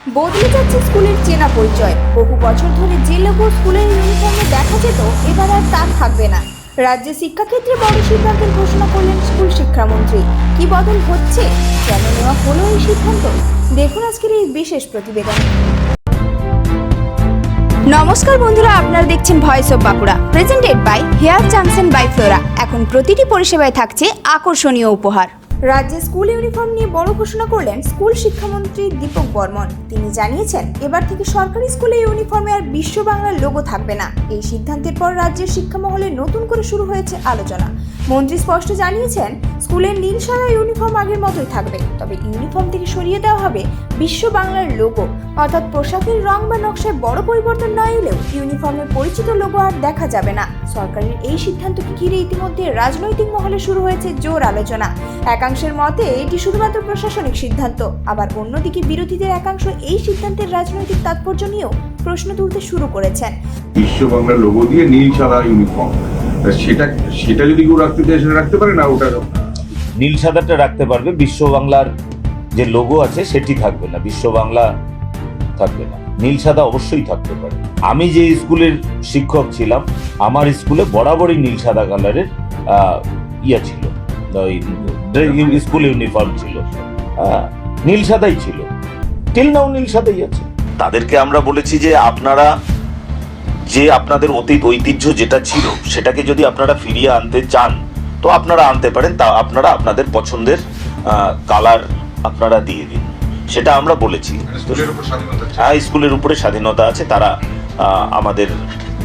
বদলে যাচ্ছে স্কুলের চেনা পরিচয়। বহু বছর ধরে যে লোগো স্কুলের ইউনিফর্মে দেখা যেত এবার আর তা থাকবে না। রাজ্যে শিক্ষাক্ষেত্রে বড় সিদ্ধান্তের ঘোষণা করলেন স্কুল শিক্ষামন্ত্রী। কি বদল হচ্ছে, কেন নেওয়া হলো এই সিদ্ধান্ত, দেখুন আজকের এই বিশেষ প্রতিবেদন। নমস্কার বন্ধুরা, আপনারা দেখছেন voice of Bankura, presented by hair junction by Flora. এখন প্রতিটি পরিষেবায় থাকছে আকর্ষণীয় উপহার। রাজ্যে স্কুল ইউনিফর্ম নিয়ে বড় ঘোষণা করলেন স্কুল শিক্ষামন্ত্রী দীপক বর্মন। তিনি জানিয়েছেন, এবার থেকে সরকারি স্কুলে ইউনিফর্মে আর বিশ্ব বাংলার লোগো থাকবে না। এই সিদ্ধান্তের পর রাজ্যের শিক্ষা মহলে নতুন করে শুরু হয়েছে আলোচনা। মন্ত্রী স্পষ্ট জানিয়েছেন, স্কুলের নীল সাদা ইউনিফর্ম আগের মতোই থাকবে, তবে ইউনিফর্ম থেকে সরিয়ে দেওয়া হবে বিশ্ব বাংলার লোগো। অর্থাৎ পোশাকের রং বা নকশায় বড় পরিবর্তন না এলেও ইউনিফর্মের পরিচিত লোগো আর দেখা যাবে না। সরকারের এই সিদ্ধান্তকে ঘিরে ইতিমধ্যে রাজনৈতিক মহলে শুরু হয়েছে জোর আলোচনা। একাংশের মতে এটি শুধুমাত্র প্রশাসনিক সিদ্ধান্ত, আবার অন্যদিকে বিরোধীদের একাংশ এই সিদ্ধান্তের রাজনৈতিক তাৎপর্য নিয়েও প্রশ্ন তুলতে শুরু করেছেন। বিশ্ব বাংলার লোগো দিয়ে নীল সাদা ইউনিফর্ম, সেটা যদি কেউ রাখতে চায় সেটা রাখতে পারে না, ওটা নীল সাদাটা রাখতে পারবে, বিশ্ব বাংলার যে লোগো আছে সেটি থাকবে না, বিশ্ব বাংলা থাকবে না, নীল সাদা অবশ্যই থাকতে পারে। আমি যে স্কুলের শিক্ষক ছিলাম, আমার স্কুলে বরাবরই নীল সাদা কালারের ছিল, স্কুল ইউনিফর্ম ছিল, নীল সাদাই ছিল, টিল নাও নীল সাদাই আছে। তাদেরকে আমরা বলেছি যে আপনারা যে আপনাদের অতীত ঐতিহ্য যেটা ছিল সেটাকে যদি আপনারা ফিরিয়ে আনতে চান তো আপনারা আনতে পারেন, তা আপনারা আপনাদের পছন্দের কালার আপনারা দিয়ে দিন, সেটা আমরা বলেছি। হ্যাঁ, স্কুলের উপরে স্বাধীনতা আছে, তারা আমাদের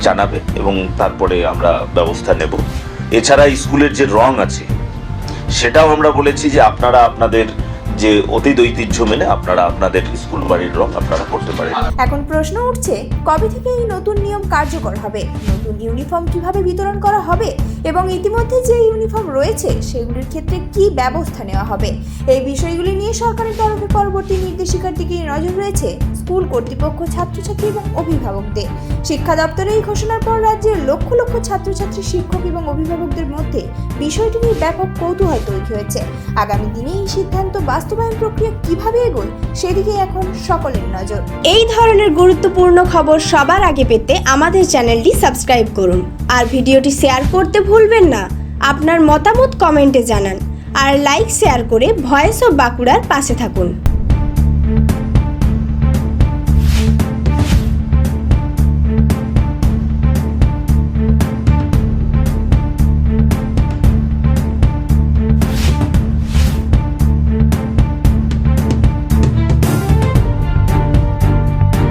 জানাবে এবং তারপরে আমরা ব্যবস্থা নেব। এছাড়া স্কুলের যে রং আছে সেটাও আমরা বলেছি যে আপনারা আপনাদের যে অতীত ঐতিহ্য মেনে আপনারা আপনাদের স্কুল বাড়ির রং আপনারা করতে পারেন। এখন প্রশ্ন উঠছে, কবে থেকে এই নতুন নিয়ম কার্যকর হবে, নতুন ইউনিফর্ম কিভাবে বিতরণ করা হবে এবং ইতিমধ্যে যে ইউনিফর্ম রয়েছে সেগুলির ক্ষেত্রে কি ব্যবস্থা নেওয়া হবে। এই বিষয়গুলি নিয়ে সরকারের তরফে পরবর্তী নির্দেশিকার দিকে নজর রয়েছে স্কুল কর্তৃপক্ষ, ছাত্রছাত্রী এবং অভিভাবকদের। শিক্ষা দপ্তরের এই ঘোষণার পর রাজ্যের লক্ষ লক্ষ ছাত্রছাত্রী, শিক্ষক এবং অভিভাবকদের মধ্যে বিষয়টি নিয়ে ব্যাপক কৌতূহল তৈরি হয়েছে। আগামী দিনে এই সিদ্ধান্ত বাস্তবায়ন প্রক্রিয়া কিভাবে এগোয় সেদিকে এখন সকলের নজর। এই ধরনের গুরুত্বপূর্ণ খবর সবার আগে পেতে আমাদের চ্যানেলটি সাবস্ক্রাইব করুন আর ভিডিওটি শেয়ার করতে ভুলবেন না। আপনার মতামত কমেন্টে জানান আর লাইক শেয়ার করে ভয়েস অফ বাঁকুড়ার পাশে থাকুন।